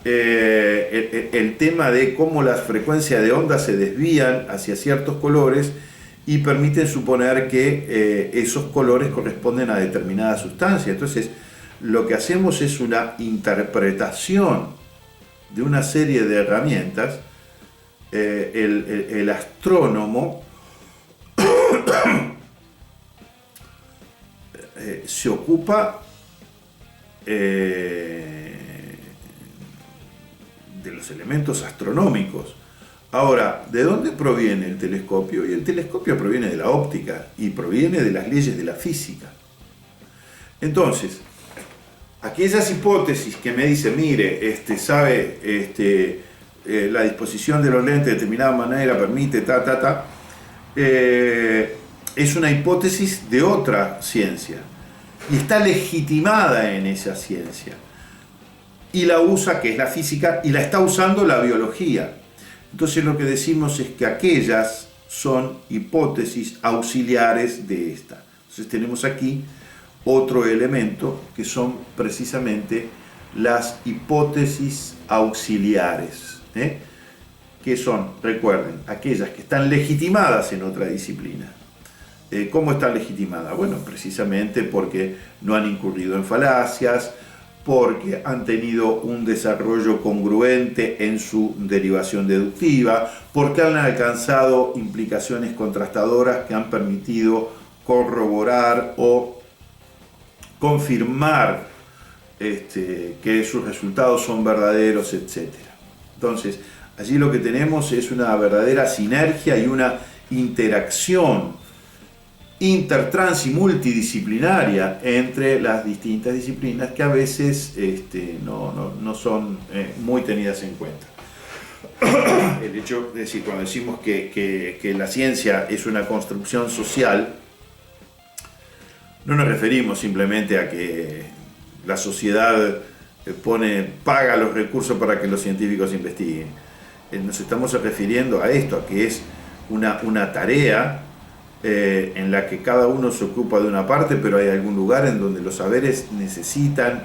El tema de cómo las frecuencias de onda se desvían hacia ciertos colores y permiten suponer que esos colores corresponden a determinada sustancia. Entonces, lo que hacemos es una interpretación de una serie de herramientas. El astrónomo se ocupa de los elementos astronómicos. Ahora, ¿de dónde proviene el telescopio? Y el telescopio proviene de la óptica y proviene de las leyes de la física. Entonces, aquellas hipótesis que me dicen, mire, la disposición de los lentes de determinada manera permite es una hipótesis de otra ciencia y está legitimada en esa ciencia y la usa, que es la física, y la está usando la biología. Entonces lo que decimos es que aquellas son hipótesis auxiliares de esta. Entonces tenemos aquí otro elemento que son precisamente las hipótesis auxiliares, que son, recuerden, aquellas que están legitimadas en otra disciplina. ¿Cómo están legitimadas? Bueno, precisamente porque no han incurrido en falacias, porque han tenido un desarrollo congruente en su derivación deductiva, porque han alcanzado implicaciones contrastadoras que han permitido corroborar o confirmar que sus resultados son verdaderos, etc. Entonces, allí lo que tenemos es una verdadera sinergia y una interacción intertrans y multidisciplinaria entre las distintas disciplinas que a veces no son muy tenidas en cuenta. El hecho, es decir, cuando decimos que la ciencia es una construcción social, no nos referimos simplemente a que la sociedad paga los recursos para que los científicos investiguen. Nos estamos refiriendo a esto, a que es una tarea en la que cada uno se ocupa de una parte, pero hay algún lugar en donde los saberes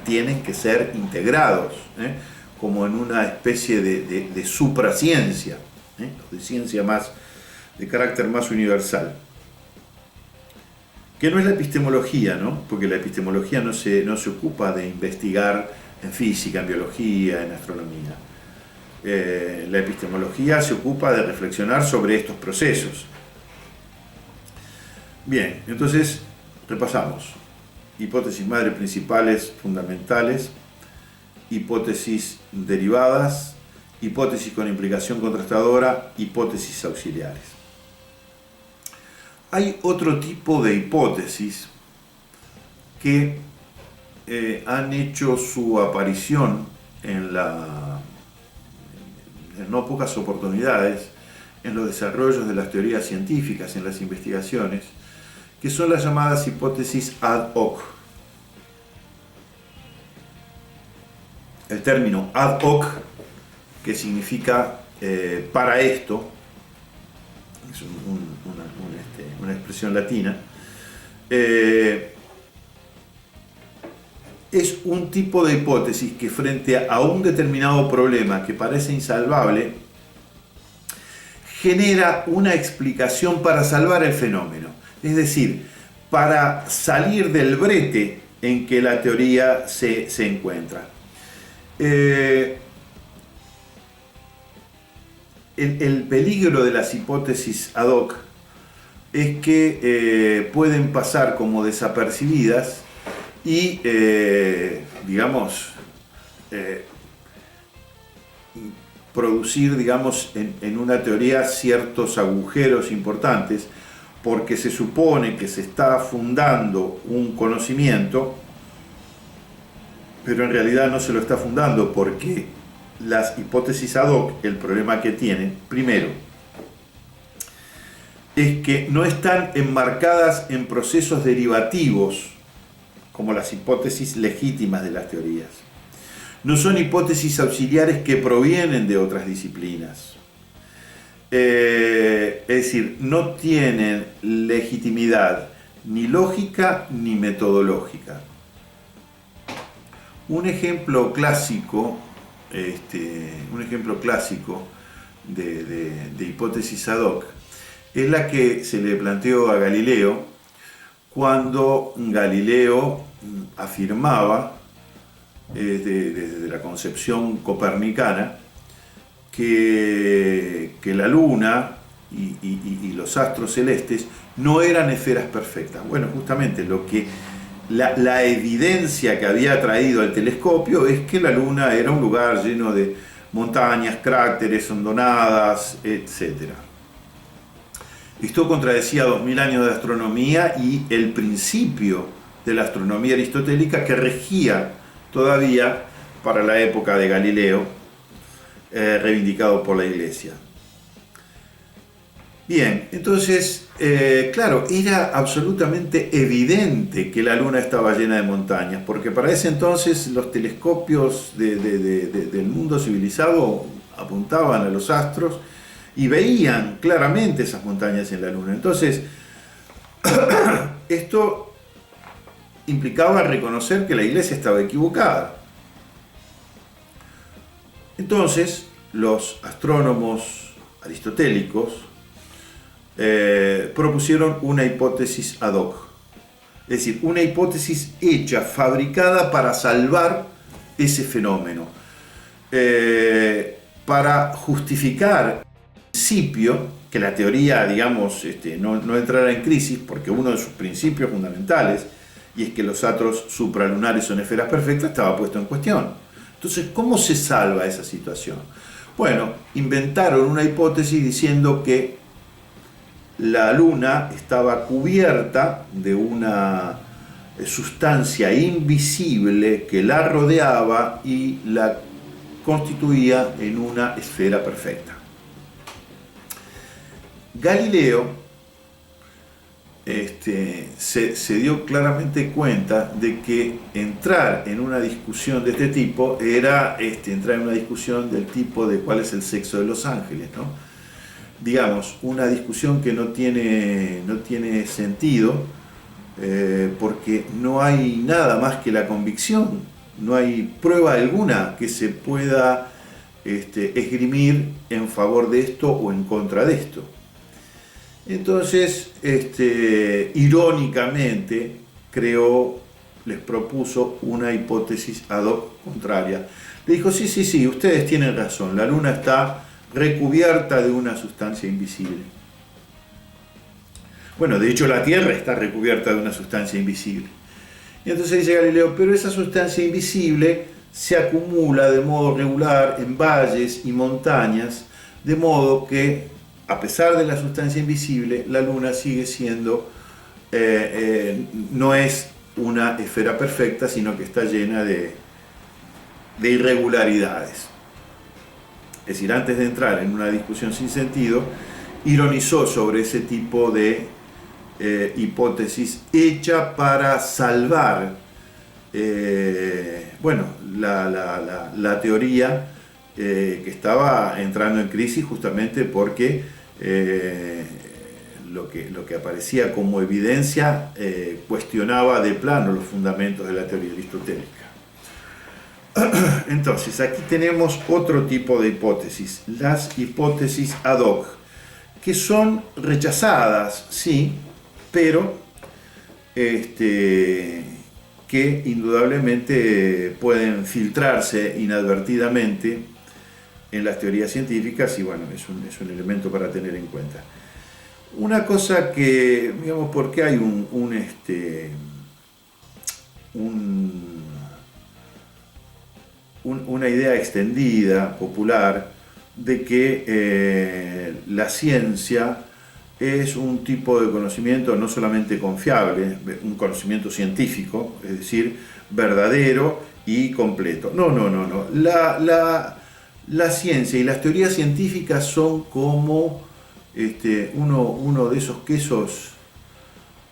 tienen que ser integrados, como en una especie de supraciencia, de ciencia de carácter más universal. Que no es la epistemología, ¿no? Porque la epistemología no se ocupa de investigar en física, en biología, en astronomía. La epistemología se ocupa de reflexionar sobre estos procesos. Bien, entonces repasamos. Hipótesis madre principales fundamentales, hipótesis derivadas, hipótesis con implicación contrastadora, hipótesis auxiliares. Hay otro tipo de hipótesis que han hecho su aparición en no pocas oportunidades en los desarrollos de las teorías científicas, en las investigaciones, que son las llamadas hipótesis ad hoc. El término ad hoc, que significa para esto, es una expresión latina, es un tipo de hipótesis que frente a un determinado problema que parece insalvable, genera una explicación para salvar el fenómeno. Es decir, para salir del brete en que la teoría se encuentra. El peligro de las hipótesis ad hoc es que pueden pasar como desapercibidas y, producir, en una teoría ciertos agujeros importantes, porque se supone que se está fundando un conocimiento, pero en realidad no se lo está fundando, porque las hipótesis ad hoc, el problema que tienen, primero, es que no están enmarcadas en procesos derivativos, como las hipótesis legítimas de las teorías. No son hipótesis auxiliares que provienen de otras disciplinas. Es decir, no tienen legitimidad ni lógica ni metodológica. Un ejemplo clásico de hipótesis ad hoc es la que se le planteó a Galileo cuando Galileo afirmaba desde la concepción copernicana, que la Luna y los astros celestes no eran esferas perfectas. Bueno, justamente la evidencia que había traído el telescopio es que la Luna era un lugar lleno de montañas, cráteres, hondonadas, etc. Esto contradecía 2000 años de astronomía y el principio de la astronomía aristotélica que regía todavía para la época de Galileo, reivindicado por la Iglesia. Bien, entonces, claro, era absolutamente evidente que la Luna estaba llena de montañas, porque para ese entonces los telescopios del mundo civilizado apuntaban a los astros y veían claramente esas montañas en la Luna. Entonces, esto implicaba reconocer que la Iglesia estaba equivocada. Entonces, los astrónomos aristotélicos propusieron una hipótesis ad hoc, es decir, una hipótesis hecha, fabricada para salvar ese fenómeno, para justificar el principio, que la teoría, digamos, no entrara en crisis, porque uno de sus principios fundamentales, y es que los astros supralunares son esferas perfectas, estaba puesto en cuestión. Entonces, ¿cómo se salva esa situación? Bueno, inventaron una hipótesis diciendo que la Luna estaba cubierta de una sustancia invisible que la rodeaba y la constituía en una esfera perfecta. Galileo se dio claramente cuenta de que entrar en una discusión de este tipo era entrar en una discusión del tipo de cuál es el sexo de los ángeles, ¿no? Digamos, una discusión que no tiene sentido, porque no hay nada más que la convicción, no hay prueba alguna que se pueda esgrimir en favor de esto o en contra de esto. Entonces, irónicamente, les propuso una hipótesis ad hoc contraria. Le dijo, sí, ustedes tienen razón, la Luna está recubierta de una sustancia invisible. Bueno, de hecho la Tierra está recubierta de una sustancia invisible. Y entonces dice Galileo, pero esa sustancia invisible se acumula de modo regular en valles y montañas, de modo que, a pesar de la sustancia invisible, la Luna sigue siendo, no es una esfera perfecta, sino que está llena de irregularidades. Es decir, antes de entrar en una discusión sin sentido, ironizó sobre ese tipo de hipótesis hecha para salvar la teoría que estaba entrando en crisis justamente porque lo que aparecía como evidencia cuestionaba de plano los fundamentos de la teoría aristotélica. Entonces, aquí tenemos otro tipo de hipótesis, las hipótesis ad hoc, que son rechazadas, sí, pero que indudablemente pueden filtrarse inadvertidamente en las teorías científicas y bueno, es un elemento para tener en cuenta. Una cosa que, digamos, porque hay una idea extendida, popular, de que la ciencia es un tipo de conocimiento no solamente confiable, un conocimiento científico, es decir, verdadero y completo. No. La ciencia y las teorías científicas son como uno de esos quesos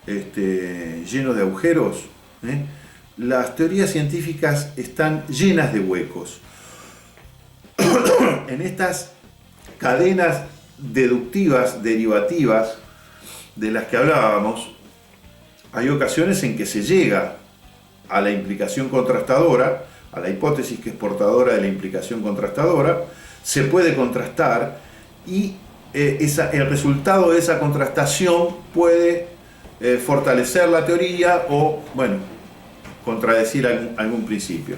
llenos de agujeros, ¿eh? Las teorías científicas están llenas de huecos. En estas cadenas deductivas, derivativas, de las que hablábamos, hay ocasiones en que se llega a la implicación contrastadora, a la hipótesis que es portadora de la implicación contrastadora, se puede contrastar y el resultado de esa contrastación puede fortalecer la teoría o, bueno, contradecir algún principio.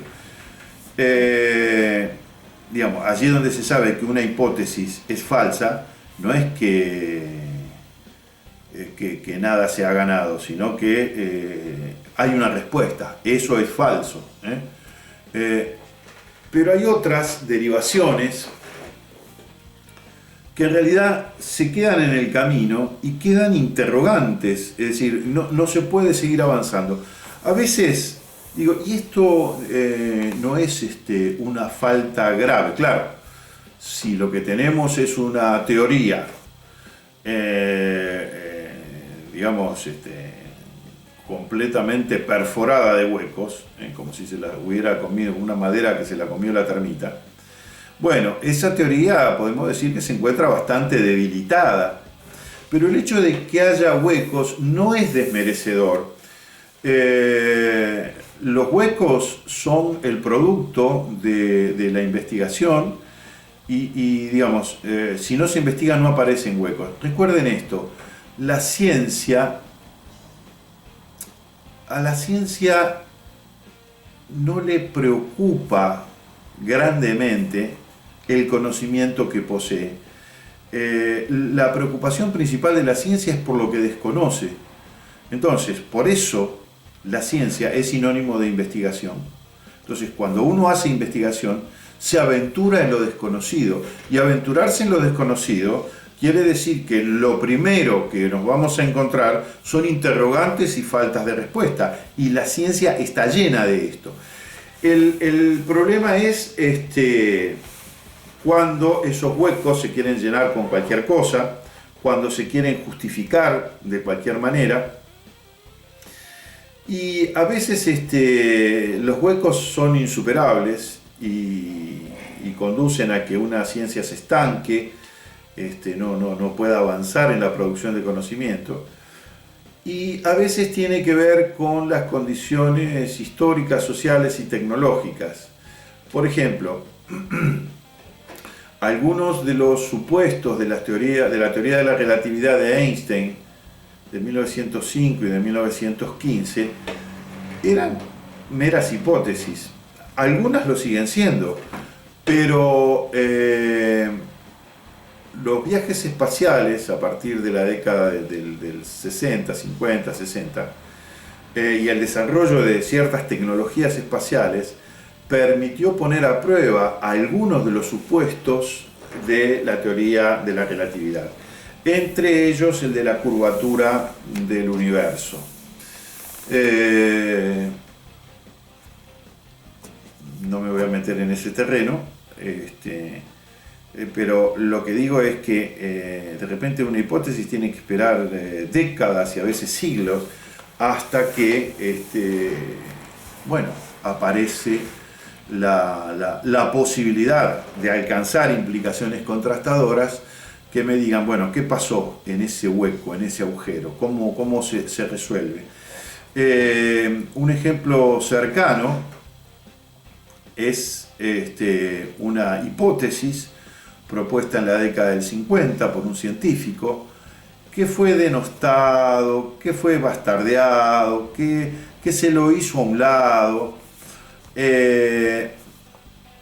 Digamos, allí donde se sabe que una hipótesis es falsa, no es que nada se ha ganado, sino que hay una respuesta, eso es falso. Pero hay otras derivaciones que en realidad se quedan en el camino y quedan interrogantes, es decir, no se puede seguir avanzando. A veces digo, y esto no es una falta grave, claro, si lo que tenemos es una teoría, digamos, completamente perforada de huecos, como si se la hubiera comido una madera que se la comió la termita. Bueno, esa teoría podemos decir que se encuentra bastante debilitada, pero el hecho de que haya huecos no es desmerecedor. Los huecos son el producto de la investigación y digamos, si no se investiga no aparecen huecos. Recuerden esto, a la ciencia no le preocupa grandemente el conocimiento que posee. La preocupación principal de la ciencia es por lo que desconoce. Entonces, por eso la ciencia es sinónimo de investigación. Entonces, cuando uno hace investigación, se aventura en lo desconocido. Y aventurarse en lo desconocido quiere decir que lo primero que nos vamos a encontrar son interrogantes y faltas de respuesta. Y la ciencia está llena de esto. El problema es cuando esos huecos se quieren llenar con cualquier cosa, cuando se quieren justificar de cualquier manera. Y a veces los huecos son insuperables y conducen a que una ciencia se estanque, no pueda avanzar en la producción de conocimiento. Y a veces tiene que ver con las condiciones históricas, sociales y tecnológicas. Por ejemplo, algunos de los supuestos de la teoría de la relatividad de Einstein de 1905 y de 1915 eran meras hipótesis. Algunas lo siguen siendo, pero los viajes espaciales a partir de la década del 60, 50, 60 y el desarrollo de ciertas tecnologías espaciales permitió poner a prueba algunos de los supuestos de la teoría de la relatividad, entre ellos el de la curvatura del universo. No me voy a meter en ese terreno, pero lo que digo es que de repente una hipótesis tiene que esperar décadas y a veces siglos hasta que aparece la posibilidad de alcanzar implicaciones contrastadoras que me digan, bueno, ¿qué pasó en ese hueco, en ese agujero? ¿Cómo se resuelve? Un ejemplo cercano es una hipótesis propuesta en la década del 50 por un científico que fue denostado, que fue bastardeado, que se lo hizo a un lado,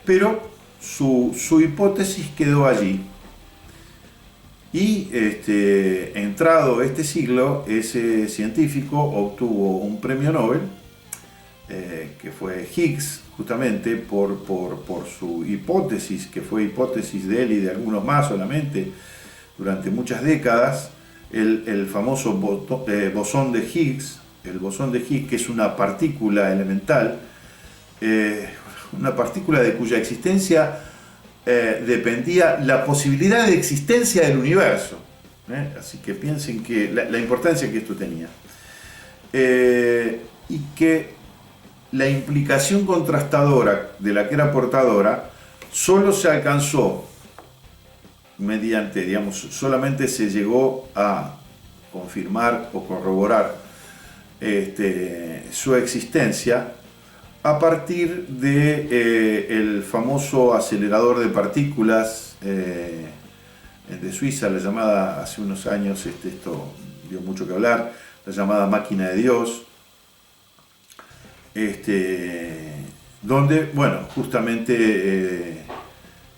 pero su hipótesis quedó allí. Y entrado este siglo, ese científico obtuvo un premio Nobel, que fue Higgs, justamente por su hipótesis, que fue hipótesis de él y de algunos más solamente durante muchas décadas, el famoso bosón de Higgs, el bosón de Higgs, que es una partícula elemental, una partícula de cuya existencia dependía la posibilidad de existencia del universo. Así que piensen que la importancia que esto tenía. Y que la implicación contrastadora de la que era portadora solo se alcanzó mediante, digamos, solamente se llegó a confirmar o corroborar su existencia a partir de el famoso acelerador de partículas de Suiza, la llamada, hace unos años esto dio mucho que hablar, la llamada máquina de Dios. donde, bueno, justamente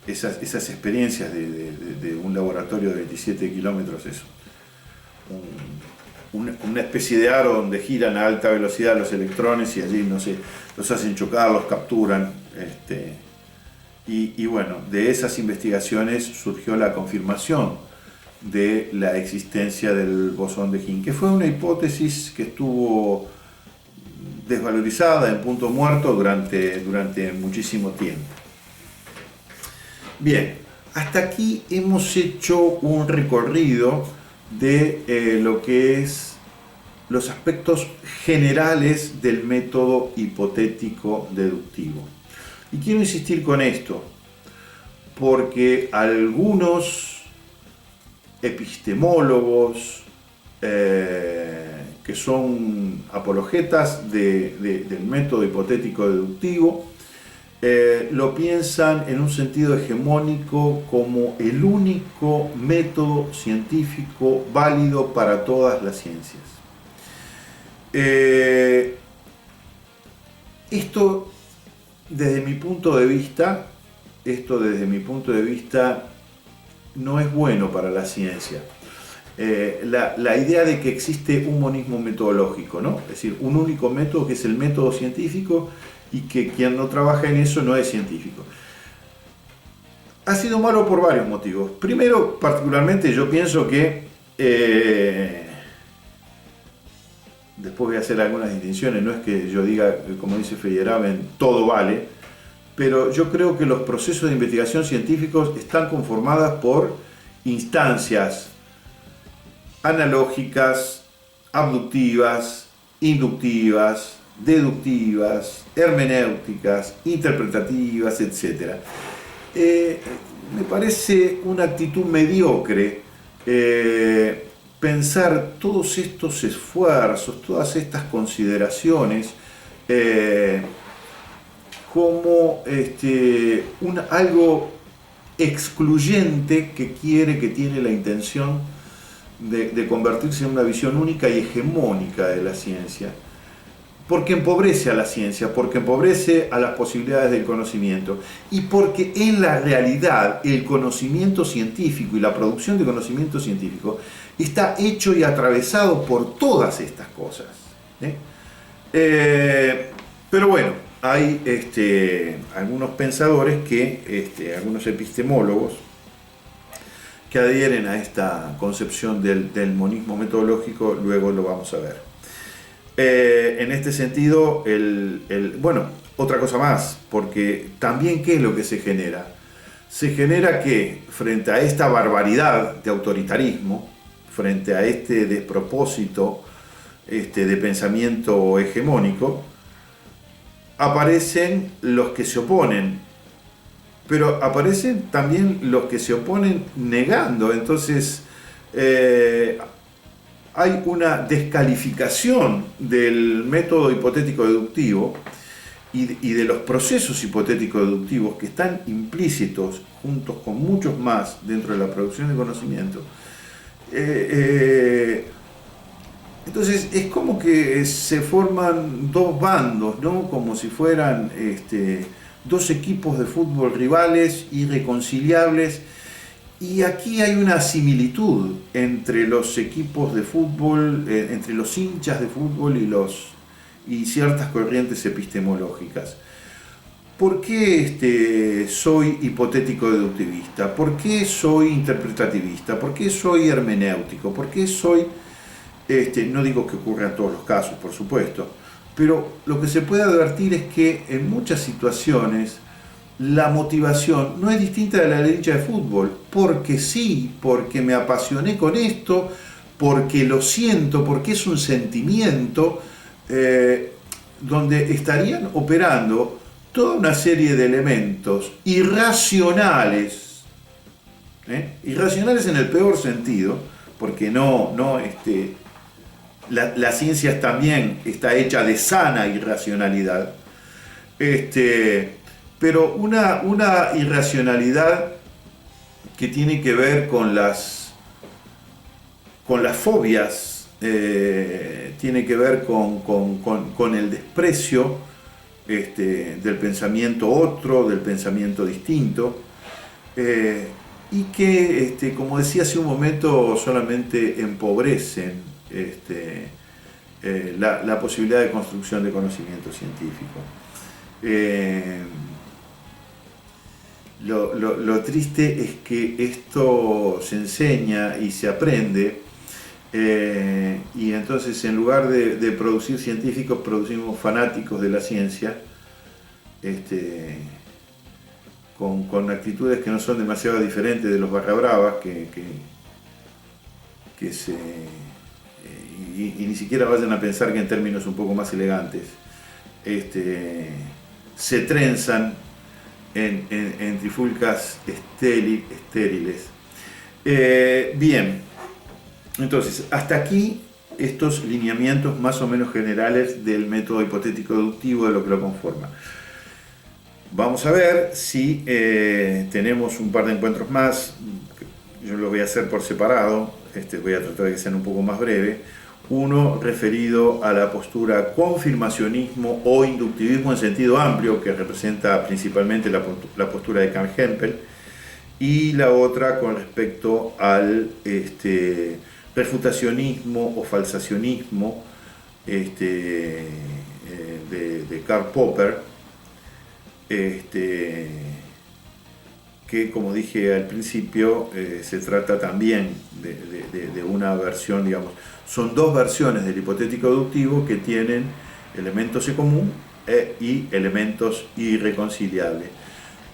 esas experiencias de un laboratorio de 27 kilómetros es una especie de aro donde giran a alta velocidad los electrones y allí, no sé, los hacen chocar, los capturan. Y bueno, de esas investigaciones surgió la confirmación de la existencia del bosón de Higgs, que fue una hipótesis que estuvo desvalorizada en punto muerto durante muchísimo tiempo. Bien, hasta aquí hemos hecho un recorrido de lo que es los aspectos generales del método hipotético deductivo. Y quiero insistir con esto, porque algunos epistemólogos que son apologetas del método hipotético deductivo lo piensan en un sentido hegemónico como el único método científico válido para todas las ciencias. Esto desde mi punto de vista no es bueno para la ciencia. La idea de que existe un monismo metodológico, ¿no? Es decir, un único método que es el método científico y que quien no trabaja en eso no es científico. Ha sido malo por varios motivos. Primero, particularmente yo pienso que, después voy a hacer algunas distinciones, no es que yo diga, como dice Feyerabend, todo vale, pero yo creo que los procesos de investigación científicos están conformados por instancias analógicas, abductivas, inductivas, deductivas, hermenéuticas, interpretativas, etc. Me parece una actitud mediocre pensar todos estos esfuerzos, todas estas consideraciones como algo excluyente que tiene la intención de convertirse en una visión única y hegemónica de la ciencia, porque empobrece a la ciencia, porque empobrece a las posibilidades del conocimiento y porque en la realidad el conocimiento científico y la producción de conocimiento científico está hecho y atravesado por todas estas cosas. Pero bueno, hay algunos pensadores algunos epistemólogos que adhieren a esta concepción del monismo metodológico, luego lo vamos a ver. En este sentido, bueno, otra cosa más, porque también ¿qué es lo que se genera? Se genera que frente a esta barbaridad de autoritarismo, frente a este despropósito de pensamiento hegemónico, aparecen los que se oponen, pero aparecen también los que se oponen negando. Entonces hay una descalificación del método hipotético deductivo y de los procesos hipotéticos deductivos que están implícitos juntos con muchos más dentro de la producción de conocimiento. Entonces es como que se forman dos bandos, ¿no? Como si fueran dos equipos de fútbol rivales, irreconciliables, y aquí hay una similitud entre los equipos de fútbol, entre los hinchas de fútbol y ciertas corrientes epistemológicas. ¿Por qué soy hipotético deductivista? ¿Por qué soy interpretativista? ¿Por qué soy hermenéutico? ¿Por qué soy... no digo que ocurra en todos los casos, por supuesto, pero lo que se puede advertir es que en muchas situaciones la motivación no es distinta de la del hincha de fútbol, porque sí, porque me apasioné con esto, porque lo siento, porque es un sentimiento donde estarían operando toda una serie de elementos irracionales, irracionales en el peor sentido, porque la ciencia también está hecha de sana irracionalidad, pero una irracionalidad que tiene que ver con las fobias, tiene que ver con el desprecio del pensamiento otro, del pensamiento distinto, y que, como decía hace un momento, solamente empobrecen la posibilidad de construcción de conocimiento científico. Lo triste es que esto se enseña y se aprende, y entonces en lugar de producir científicos, producimos fanáticos de la ciencia, con actitudes que no son demasiado diferentes de los barra bravas, y ni siquiera vayan a pensar que en términos un poco más elegantes, se trenzan en trifulcas estériles. Bien, entonces, hasta aquí estos lineamientos más o menos generales del método hipotético deductivo, de lo que lo conforma. Vamos a ver si tenemos un par de encuentros más. Yo lo voy a hacer por separado, voy a tratar de que sean un poco más breve. Uno referido a la postura confirmacionismo o inductivismo en sentido amplio, que representa principalmente la postura de Kant Hempel, y la otra con respecto al refutacionismo o falsacionismo de Karl Popper, que, como dije al principio, se trata también de una versión, digamos, son dos versiones del hipotético deductivo que tienen elementos en común y elementos irreconciliables.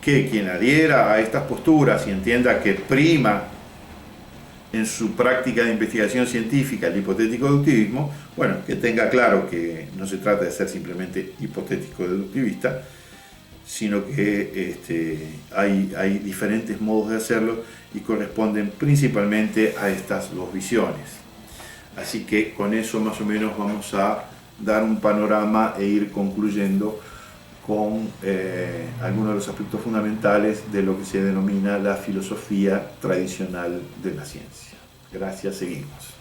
Que quien adhiera a estas posturas y entienda que prima en su práctica de investigación científica el hipotético deductivismo, bueno, que tenga claro que no se trata de ser simplemente hipotético deductivista, sino que hay diferentes modos de hacerlo y corresponden principalmente a estas dos visiones. Así que con eso más o menos vamos a dar un panorama e ir concluyendo con algunos de los aspectos fundamentales de lo que se denomina la filosofía tradicional de la ciencia. Gracias, seguimos.